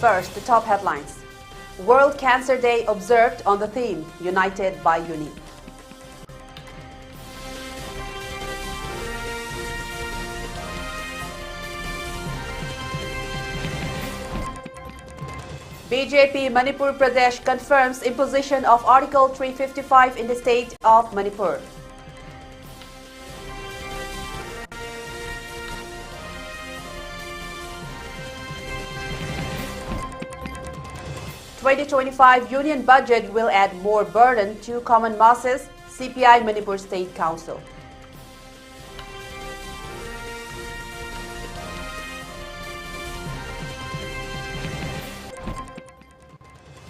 First, the top headlines. World Cancer Day observed on the theme, United by Unique. BJP Manipur Pradesh confirms imposition of Article 355 in the state of Manipur. "2025 Union Budget will add more burden to common masses," CPI Manipur State Council.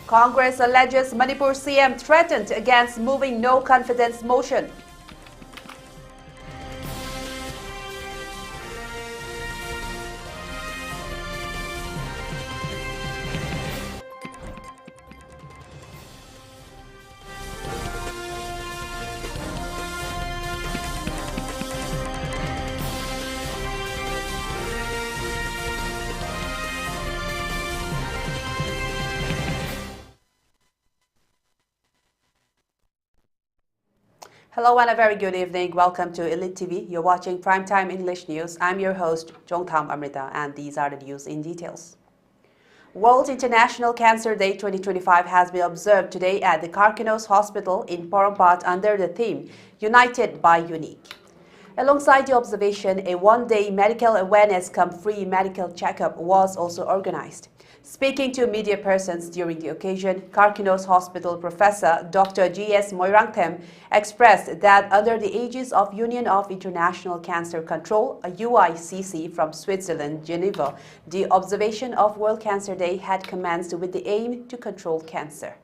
Congress alleges Manipur CM threatened against moving no confidence motion. Hello and a very good evening. Welcome to Elite TV. You're watching Primetime English News. I'm your host, Chongtham, Amrita, and these are the news in details. World International Cancer Day 2025 has been observed today at the Karkinos Hospital in Porompat under the theme, United by Unique. Alongside the observation, a one-day medical awareness cum free medical checkup was also organized. Speaking to media persons during the occasion, Karkinos Hospital Professor Dr. G.S. Moirangthem expressed that under the aegis of Union of International Cancer Control, a UICC from Switzerland, Geneva, the observation of World Cancer Day had commenced with the aim to control cancer.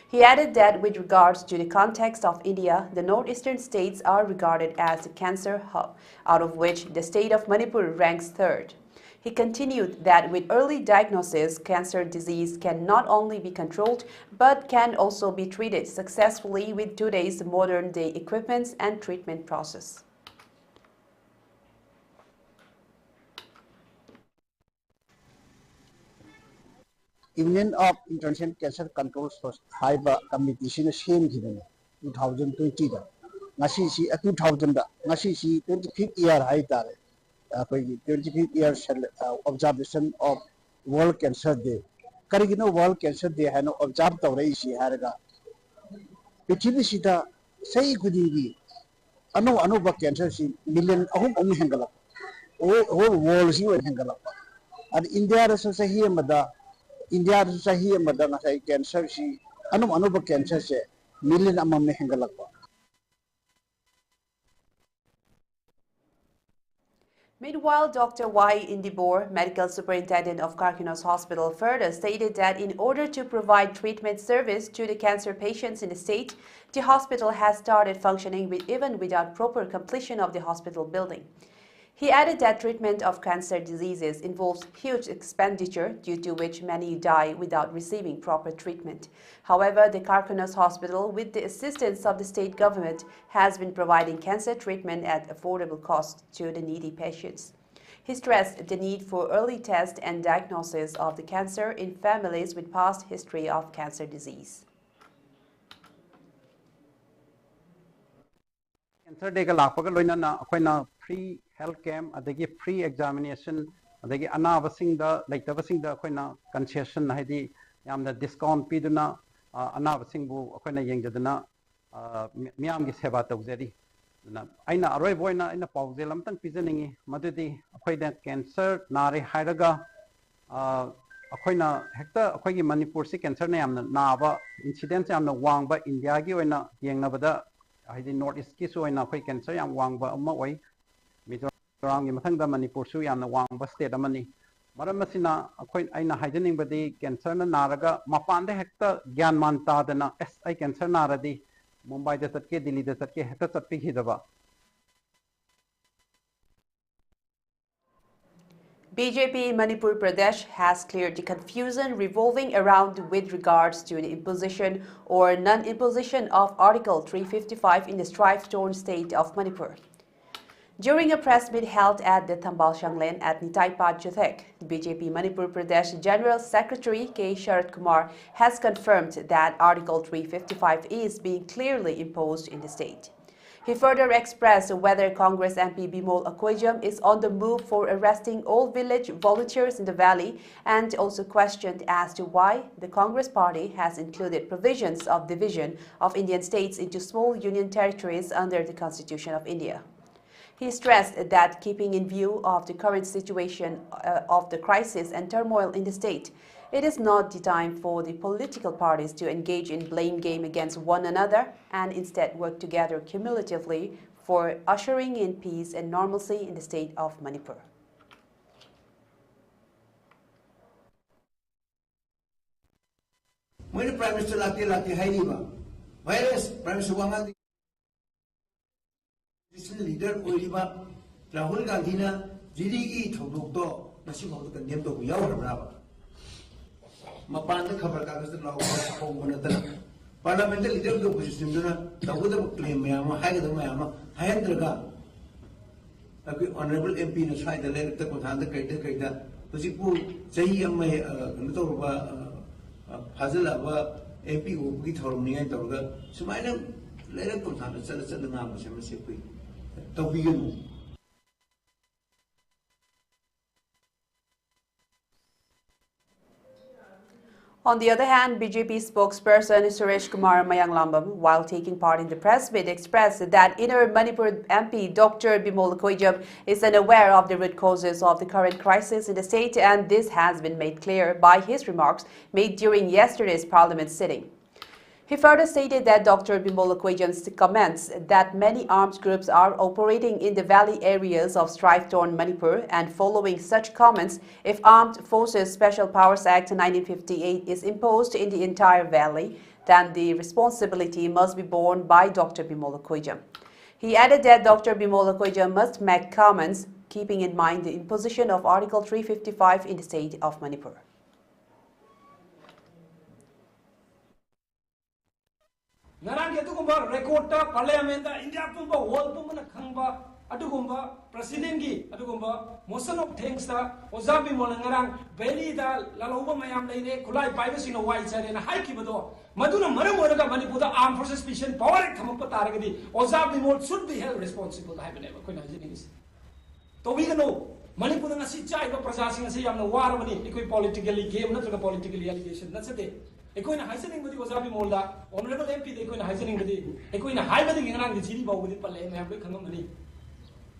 He added that with regards to the context of India, the northeastern states are regarded as the cancer hub, out of which the state of Manipur ranks third. He continued that with early diagnosis, cancer disease can not only be controlled, but can also be treated successfully with today's modern-day equipments and treatment process. Union of International Cancer Control Haiba Committee is same 2020. Ngasi 2000 ngasi 25th year haitare. 25th year observation of World Cancer Day. Karigino World Cancer Day hano observe tawreisi haraga. Pichibi sita sei kudingi ano ba cancer si million ahum hengalak. Whole world si hengalak. And India raso sahi mada India sahi mada ngasai cancer si ano ba cancer se million amam hengalak. Meanwhile, Dr. Y. Indibor, Medical Superintendent of Karkinos Hospital, further stated that in order to provide treatment service to the cancer patients in the state, the hospital has started functioning even without proper completion of the hospital building. He added that treatment of cancer diseases involves huge expenditure, due to which many die without receiving proper treatment. However, the Karkinos Hospital, with the assistance of the state government, has been providing cancer treatment at affordable cost to the needy patients. He stressed the need for early test and diagnosis of the cancer in families with past history of cancer disease. Cancer day ka lakpa ka loina na akoy na free health camp adagi free examination adagi anabasing da laitabasing da akoy na concession na hidi yamna discount piduna anabasing bu akoy na yengjadana miyam gi seba tawjari na aina aroi boina aina pawjel amtang pijaningi madudi akoy da cancer nare hairaga akoy na hekta akoy gi Manipur si cancer na yamna naba incidence yamna wangba India gi oina yengnabada hidi north east ki su oina akoy cancer yam wangba amma oi Mizoram gi mathangda Manipur su yamna wangba state amani maram masina akoy aina haidening badi cancer na naraga mapande hekta gyan man ta dana ai cancer naradi Mumbai da tatke Delhi da tatke hekta tatpi hidaba. BJP Manipur Pradesh has cleared the confusion revolving around with regards to the imposition or non-imposition of Article 355 in the strife-torn state of Manipur. During a press meet held at the Thambal Shanglen at Nitai Pajuthek, BJP Manipur Pradesh General Secretary K. Sharat Kumar has confirmed that Article 355 is being clearly imposed in the state. He further expressed whether Congress MP Bimol Akoijam is on the move for arresting all village volunteers in the valley, and also questioned as to why the Congress party has included provisions of division of Indian states into small union territories under the Constitution of India. He stressed that keeping in view of the current situation of the crisis and turmoil in the state, it is not the time for the political parties to engage in blame game against one another and instead work together cumulatively for ushering in peace and normalcy in the state of Manipur. When Prime Minister Laki Hainiba, virus Prime Minister Wangan leader Oliva, Rahul Gandhina, Jiligi Tobukto, Nashimo the name of Yawa. Mapan the cover cards the law of Parliamentary leader of the opposition, the Wood claim Mayama, Hagada Mayama, Hayandraga. Honorable MP in the side the letter to the Kaita, Pusipu, Jayam Hazala, MP who get her near Dorga, so my name letter to the Nama Semasipui. On the other hand, BJP spokesperson Suresh Kumar Mayanglambam, while taking part in the press meet, expressed that Inner Manipur MP Dr. Bimol Akoijam is unaware of the root causes of the current crisis in the state, and this has been made clear by his remarks made during yesterday's parliament sitting. He further stated that Dr. Bimol Akoijam's comments that many armed groups are operating in the valley areas of strife-torn Manipur, and following such comments, if Armed Forces Special Powers Act 1958 is imposed in the entire valley, then the responsibility must be borne by Dr. Bimol Akoijam. He added that Dr. Bimol Akoijam must make comments keeping in mind the imposition of Article 355 in the state of Manipur. Narang Yatugumba, Recorda, Parliament, India Pumba, World Pumana Kamba, Adugumba, President Gi, Adugumba, Mosan of Tangsta, Ozabi Molangarang, Belly, Laloba Mayam, Kulai Bibles in a white side and a high kibado, Maduna Maramoda, Manipuda, Armed Forces Special Power, Kamapataragadi, Ozabi Mol should be held responsible. I have never coincided. So we know Manipur Chai, Prasasing, say, I'm no war money, equal politically game, not a political allegation. That's a day. Equine Heisening with the Wasabi Molda, Honorable MP, the Equine Heisening with the Equine Hiding around the Ziriba with the Palais, and have become money.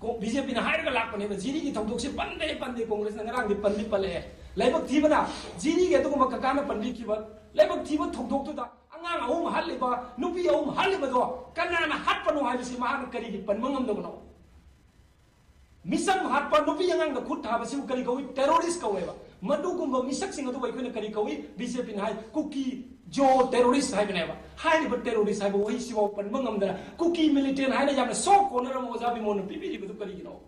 BJP in a higher lap on the Ziri, Tomoxi, Pande, Pande, Congress, and around the Pandi Palais. Labor Tivana, Ziri, Gatumakana, Pandikiva, Labor Tiva, Tok to the Angan, home Haliba, Nubi, home Halibado, Kanana, Hatpano, Hibisima, Kari, Panmangam Dono. Misam Hatpa, Nubi, and the Kutabasu Kariko, terrorists, however. Madugumba Missaxing of the way Karikawi, Bishop in High, Cookie, Joe, terrorists, I never. High but terrorists, I will waste you open Mungam there. Cookie, military, and I am a so corner of Mozabimon, Pipi with the Karino.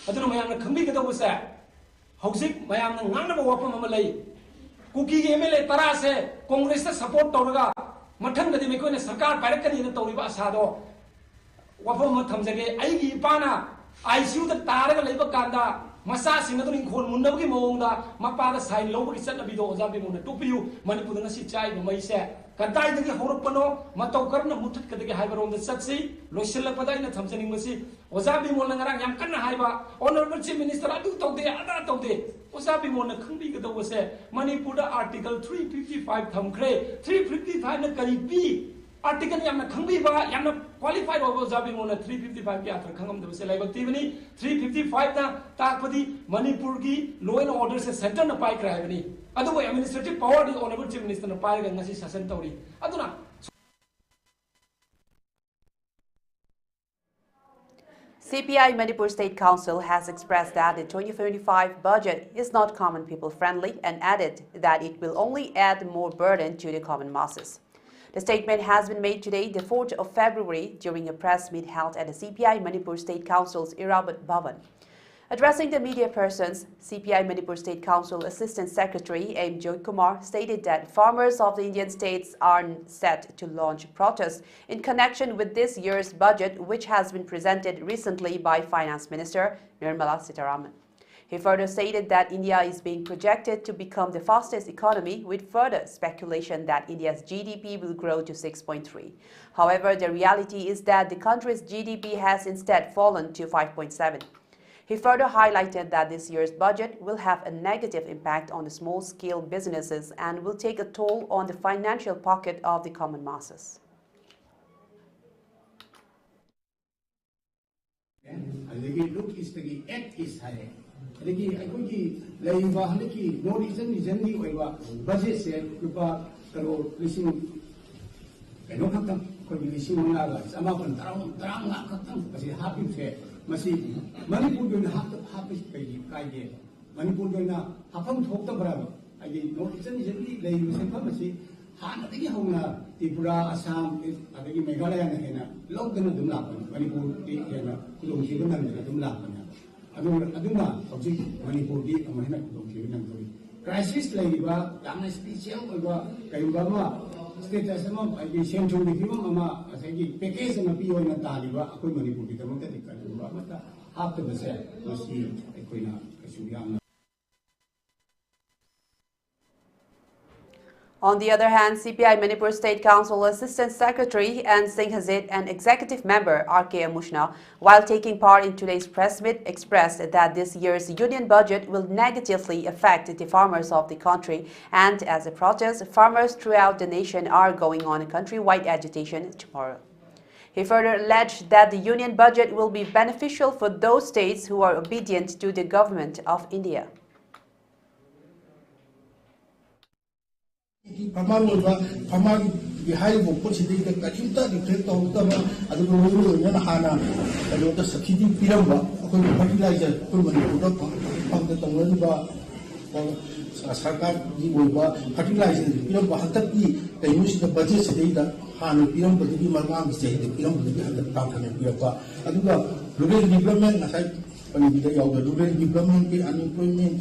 I don't know, I am a committee was that. Housing, my am none of a weapon Malay. Cookie, Emile, Tarase, Congress support Torga, Matanga de Mekone, Sakar, Parakan in the Toriba Sado. Wapama Tamzage, Aigi Pana, I see the Taraga Labor Kanda. Masa singato ning khon munna gi mongda mapa da sai lo gi chat abi do zabi mun to piu manipur na si chai bo mai se kadai de gi horpano matau karna mutut ka de gi haibarom da chat si loisel pada ina thamjani masi ozabi mon ngarang yam kanna haiba honorable chief minister adu to de ada to de ozabi mon na khangbi ga do se manipur da article 355 thamkre 355 na kari pi Article Yamna Kangiba, Yamna qualified over Zabimona 355 Yatra Kangam, the Select 355 Takpadi, Manipurgi, law and orders a center of Pike Ravani. Otherwise, administrative power is honorable chief minister of Pike and Nasi Sasantori. Aduna. CPI Manipur State Council has expressed that the 2025 budget is not common people friendly and added that it will only add more burden to the common masses. The statement has been made today, the 4th of February, during a press meet held at the CPI Manipur State Council's Irabat Bhavan. Addressing the media persons, CPI Manipur State Council Assistant Secretary M. Joy Kumar stated that farmers of the Indian states are set to launch protests in connection with this year's budget, which has been presented recently by Finance Minister Nirmala Sitharaman. He further stated that India is being projected to become the fastest economy, with further speculation that India's GDP will grow to 6.3. However, the reality is that the country's GDP has instead fallen to 5.7. He further highlighted that this year's budget will have a negative impact on the small-scale businesses and will take a toll on the financial pocket of the common masses. Manipur doing happy kaide. Manipur doing hapam thokta bravo. I did no it's generally lay using pharmacy. Han the Hona, Tripura, Assam, Adagi Meghalaya and Hena, Logan Dumlapan, Manipur, Hena, Kudum and Dumlapan. Aduma, object Manipur, Amana Kudum. Crisis labor, Dana special over Kayubama. Status among I sent to the Mama as I give Pekes and a Pio in a Taliba, a Kumani put it among the Kalubama, half the set was here, Equina, Kasuyan. On the other hand, CPI Manipur State Council Assistant Secretary and Singh Hazid and Executive Member R.K. Amushna, while taking part in today's press meet, expressed that this year's union budget will negatively affect the farmers of the country, and as a protest, farmers throughout the nation are going on a countrywide agitation tomorrow. He further alleged that the union budget will be beneficial for those states who are obedient to the government of India. The high possibility that Kachunta, the Trade of Tama, and the Rulu and Hana, and the Sakiti Piramba, fertilizer, from the Tonga or Saka, the fertilizer, the Piramba Hataki, they use the budget data, Hana Piramba, the Marmam, say the Piramba, the Pampan Pirapa, and the rural development, as I rural development, unemployment,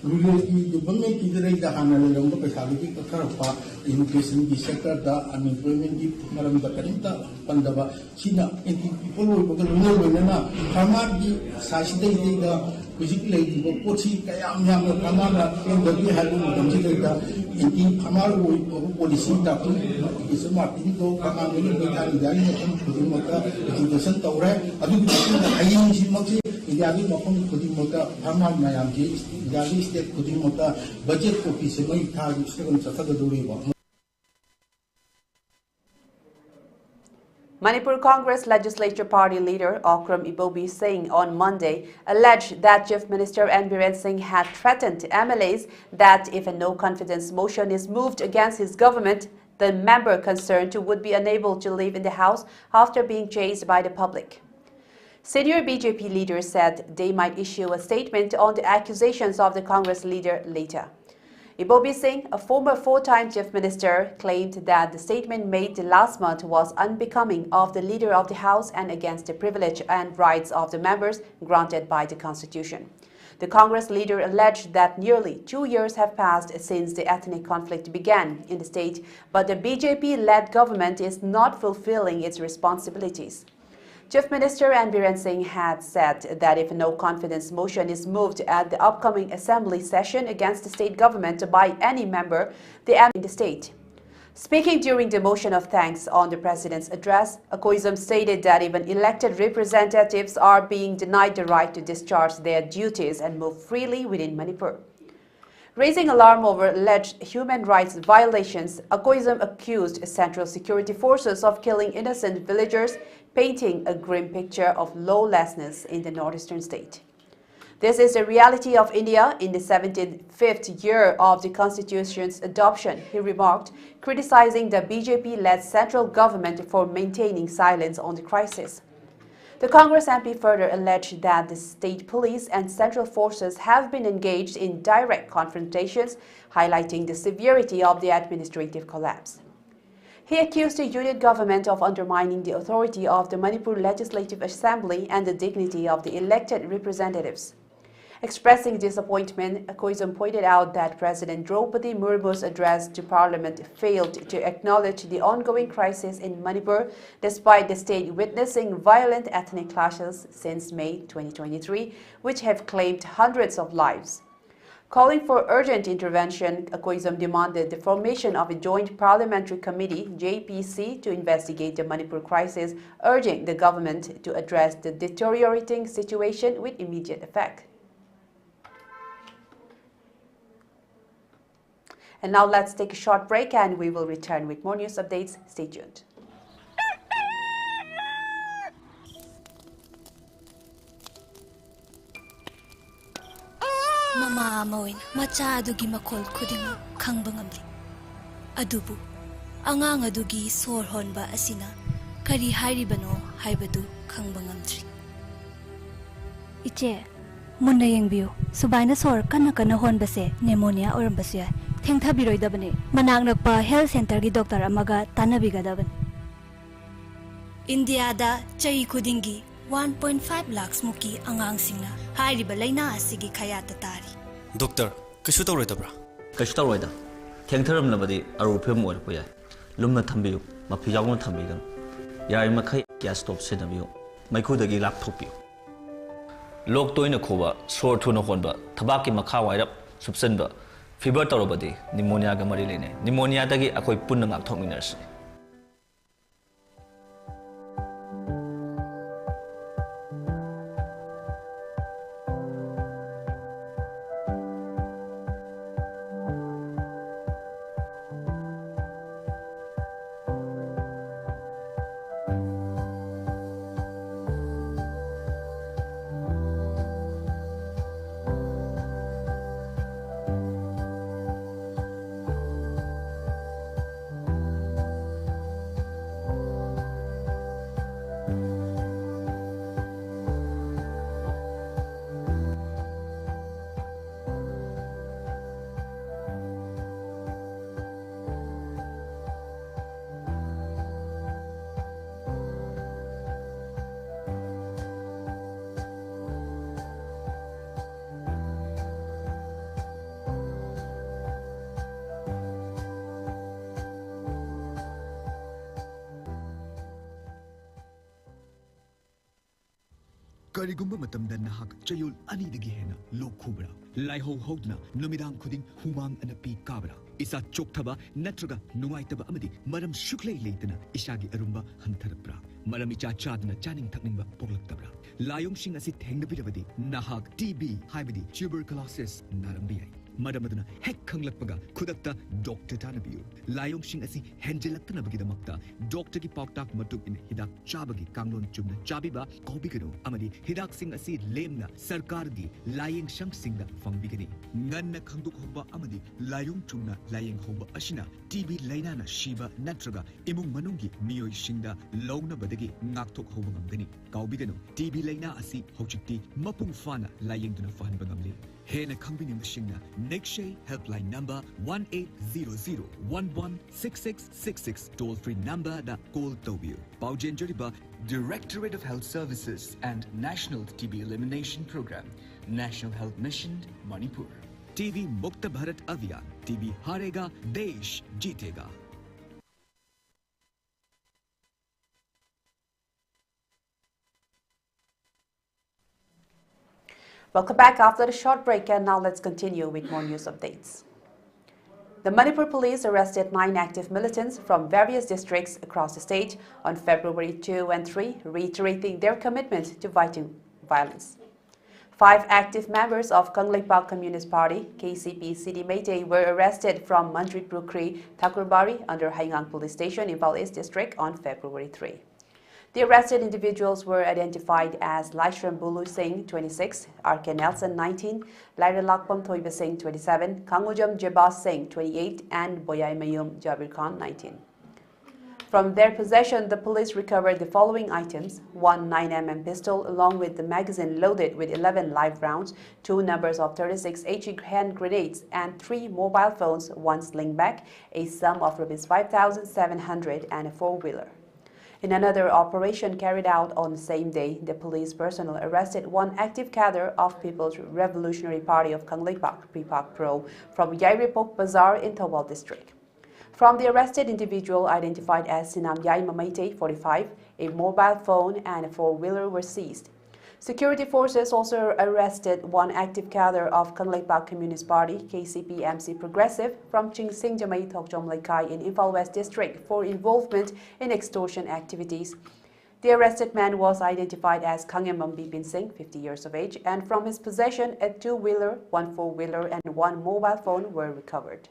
rural development, the Hana, the Pesaviki, Karapa, education sector, the unemployment, Maram the Karinta, Pandava, China, and people who go to Nana, Hamadi, Sashide, the physically, Pochi, Kayam, Kamana, and the Biharu, and Hamaru, policy, Tapu, is a Martinico, Kamani, the education tower, I do the Yagi Mokon Kudimota, Haman Mayamji, Yagi State Kudimota, budget office, my target, 7 Sataduri. Manipur Congress Legislature Party leader Okram Ibobi Singh on Monday alleged that Chief Minister N. Biren Singh had threatened MLAs that if a no-confidence motion is moved against his government, the member concerned would be unable to live in the house after being chased by the public. Senior BJP leaders said they might issue a statement on the accusations of the Congress leader later. Ibobi Singh, a former four-time chief minister, claimed that the statement made last month was unbecoming of the leader of the House and against the privilege and rights of the members granted by the Constitution. The Congress leader alleged that nearly 2 years have passed since the ethnic conflict began in the state, but the BJP-led government is not fulfilling its responsibilities. Chief Minister N. Biren Singh had said that if a no-confidence motion is moved at the upcoming assembly session against the state government by any member, in the state. Speaking during the motion of thanks on the President's address, Akoizum stated that even elected representatives are being denied the right to discharge their duties and move freely within Manipur. Raising alarm over alleged human rights violations, Akoizum accused Central Security Forces of killing innocent villagers, painting a grim picture of lawlessness in the northeastern state. This is the reality of India in the 75th year of the Constitution's adoption, he remarked, criticizing the BJP-led central government for maintaining silence on the crisis. The Congress MP further alleged that the state police and central forces have been engaged in direct confrontations, highlighting the severity of the administrative collapse. He accused the unit government of undermining the authority of the Manipur Legislative Assembly and the dignity of the elected representatives. Expressing disappointment, Koizum pointed out that President Draupadi Murmu's address to Parliament failed to acknowledge the ongoing crisis in Manipur, despite the state witnessing violent ethnic clashes since May 2023, which have claimed hundreds of lives. Calling for urgent intervention, Koizum demanded the formation of a joint parliamentary committee, JPC, to investigate the Manipur crisis, urging the government to address the deteriorating situation with immediate effect. And now let's take a short break and we will return with more news updates. Stay tuned. Mama amoin macha adugi makol khuding khangba ngamli adubu angang adugi sor honba asina kari hairibano haibadu khangba ngamdri iche munna yengbiu subaina sor kana honba se pneumonia orambase ya thengtha biroidabane manang nakpa health center gi doctor amaga tanabigadaban India da chai khudingi 1.5 lakhs muki angang singna hairiba laina asigi khayata tari Doctor kashu tawroidabra kashu tawroida thengtharam labadi aru phim or poya lumna thambiyu mafi yawna thambigan yai makhai gas stop sedabiyu maikhu dagi lap thopiyu lok toina khoba sor thuna honba thabaki makha wairap subsanba fever tawrobadi pneumonia ga mari lene pneumonia dagi akoi punna ngak thokminarsi Karigumba matamda nahak chayol ani dagi hena lok khubra laiho hodna numidang khuding humang anapi kabra isa chokthaba natraga nuaitaba amadi maram shuklei leitana isagi arumba hantarapra maram icha chadna chaning thakningba poklaktabra layong sing asi thengnabirabadi nahak TB haibadi tuberculosis narambiyai Madamaduna hek khanglakpaga khudakta doctor tanabiyu layong sing asi henjelaktanabagidamakta doctor gi pauktak matuk in hidak chabagi kanglon chumna chabiba kobigano amadi hidak sing asi lemna sarkar gi layeng shang singda fangbigani nganna khangduk hoba amadi layong chumna layeng hoba ashina TB laina na shiba natraga imung manungi miyoi singda lowna badagi ngakthok hoba ngamgani kawbigano TB laina asi hojikti mapung fana layeng duna fahanba ngamle Hena Kambini Machina, Nekshay Helpline number 1800-116666, toll free number that call Tobio. Paujen Jariba, Directorate of Health Services and National TB Elimination Program, National Health Mission, Manipur. TB Mukta Bharat Abhiyan, TB Harega, Desh Jeetega. Welcome back after the short break, and now let's continue with more news updates. The Manipur police arrested 9 active militants from various districts across the state on February 2 and 3, reiterating their commitment to fighting violence. 5 active members of Kangleipak Communist Party, KCP City Meitei, were arrested from Mandrit Brukri, Thakurbari under Haingang Police Station, Impal East District on February 3. The arrested individuals were identified as Laishram Bulu Singh, 26, R.K. Nelson, 19, Laira Lakpam Thoiba Singh, 27, Kangujam Jebas Singh, 28, and Boyai Mayum Jabir Khan, 19. From their possession, the police recovered the following items: one 9mm pistol along with the magazine loaded with 11 live rounds, 2 numbers of 36 HE hand grenades, and 3 mobile phones, 1 sling bag, a sum of Rs 5,700 and a 4-wheeler. In another operation carried out on the same day, the police personnel arrested one active cadre of People's Revolutionary Party of Kangleipak, PPAK Pro, from Yairipok Bazaar in Thawal district. From the arrested individual identified as Sinam Yai Mamaite, 45, a mobile phone and a 4-wheeler were seized. Security forces also arrested one active cadre of Kangleipak Communist Party, KCP MC Progressive, from Chingsing Jamai Thokjom Laikai in Imphal West District for involvement in extortion activities. The arrested man was identified as Kangem Bipin Singh, 50 years of age, and from his possession a 2-wheeler, 1 4-wheeler and 1 mobile phone were recovered.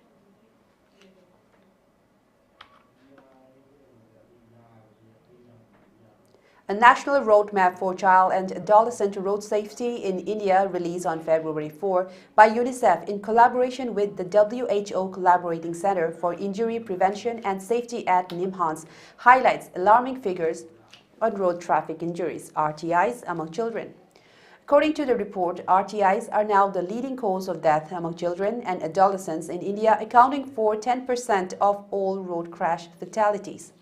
A national roadmap for child and adolescent road safety in India released on February 4 by UNICEF in collaboration with the WHO Collaborating Center for Injury Prevention and Safety at NIMHANS highlights alarming figures on road traffic injuries, RTIs, among children. According to the report, RTIs are now the leading cause of death among children and adolescents in India, accounting for 10% of all road crash fatalities.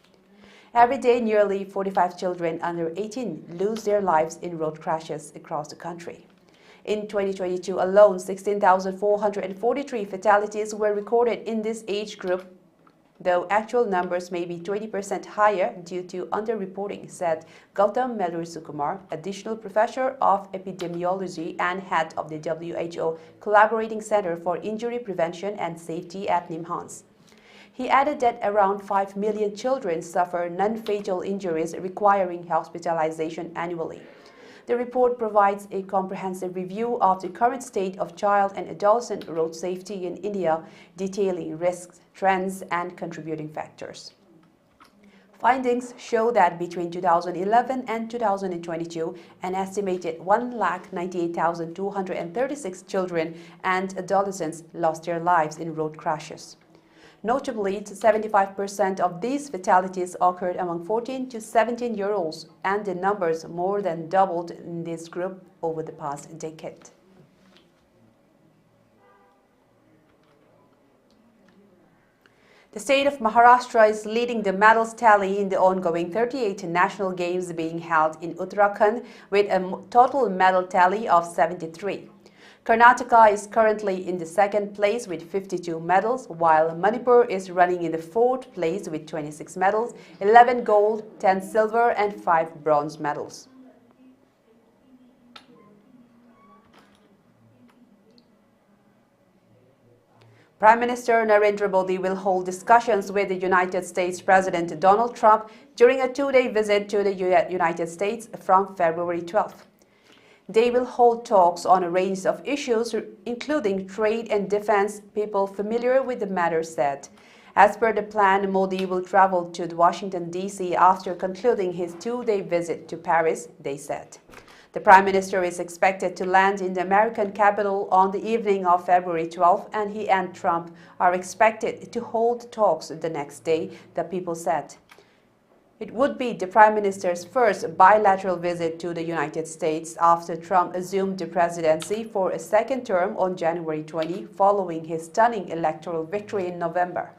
Every day, nearly 45 children under 18 lose their lives in road crashes across the country. In 2022 alone, 16,443 fatalities were recorded in this age group, though actual numbers may be 20% higher due to underreporting, said Gautam Sukumar, additional professor of epidemiology and head of the WHO Collaborating Center for Injury Prevention and Safety at NIMHANS. He added that around 5 million children suffer non-fatal injuries requiring hospitalization annually. The report provides a comprehensive review of the current state of child and adolescent road safety in India, detailing risks, trends, and contributing factors. Findings show that between 2011 and 2022, an estimated 198,236 children and adolescents lost their lives in road crashes. Notably, 75% of these fatalities occurred among 14 to 17-year-olds, and the numbers more than doubled in this group over the past decade. The state of Maharashtra is leading the medals tally in the ongoing 38 national games being held in Uttarakhand with a total medal tally of 73. Karnataka is currently in the second place with 52 medals, while Manipur is running in the fourth place with 26 medals, 11 gold, 10 silver and 5 bronze medals. Prime Minister Narendra Modi will hold discussions with the United States President Donald Trump during a 2-day visit to the United States from February 12th. They will hold talks on a range of issues, including trade and defense, people familiar with the matter said. As per the plan, Modi will travel to Washington, D.C. after concluding his 2-day visit to Paris, they said. The Prime Minister is expected to land in the American capital on the evening of February 12th, and he and Trump are expected to hold talks the next day, the people said. It would be the Prime Minister's first bilateral visit to the United States after Trump assumed the presidency for a second term on January 20, following his stunning electoral victory in November.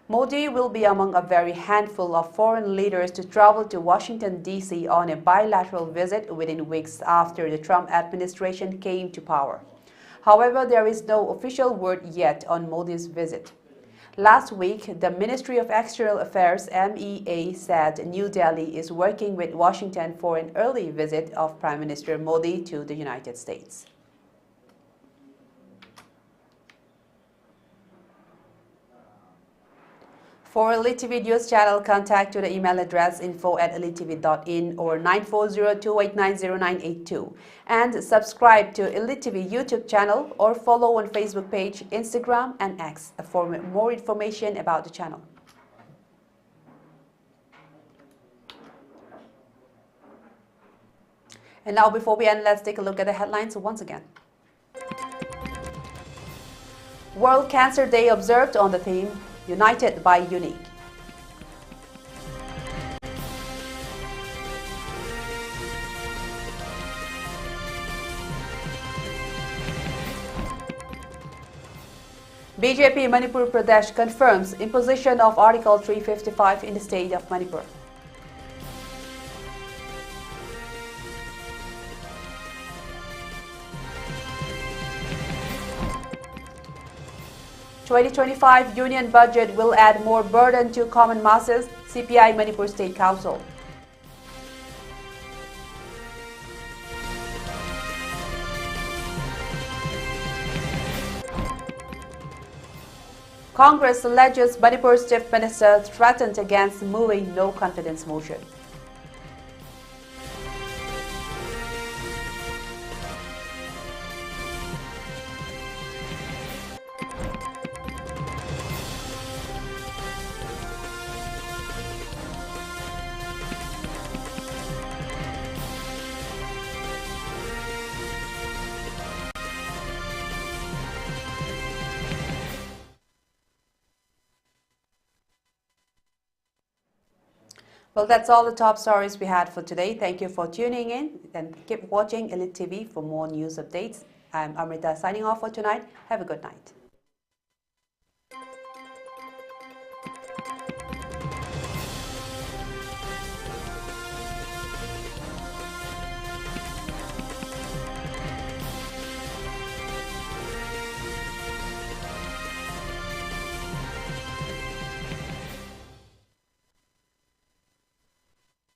Modi will be among a very handful of foreign leaders to travel to Washington, D.C. on a bilateral visit within weeks after the Trump administration came to power. However, there is no official word yet on Modi's visit. Last week, the Ministry of External Affairs (MEA) said New Delhi is working with Washington for an early visit of Prime Minister Modi to the United States. For ELITETV News Channel, contact to the email address info@elitetv.in or 940289098 and subscribe to ELITETV YouTube channel or follow on Facebook page, Instagram and X for more information about the channel. And now before we end, let's take a look at the headlines once again. World Cancer Day observed on the theme United by Unique. BJP Manipur Pradesh confirms imposition of Article 355 in the state of Manipur. (2025) Union budget will add more burden to common masses, CPI Manipur State Council. Congress alleges Manipur's Chief Minister threatened against moving no confidence motion. Well, that's all the top stories we had for today. Thank you for tuning in and keep watching Elite TV for more news updates. I'm Amrita signing off for tonight. Have a good night.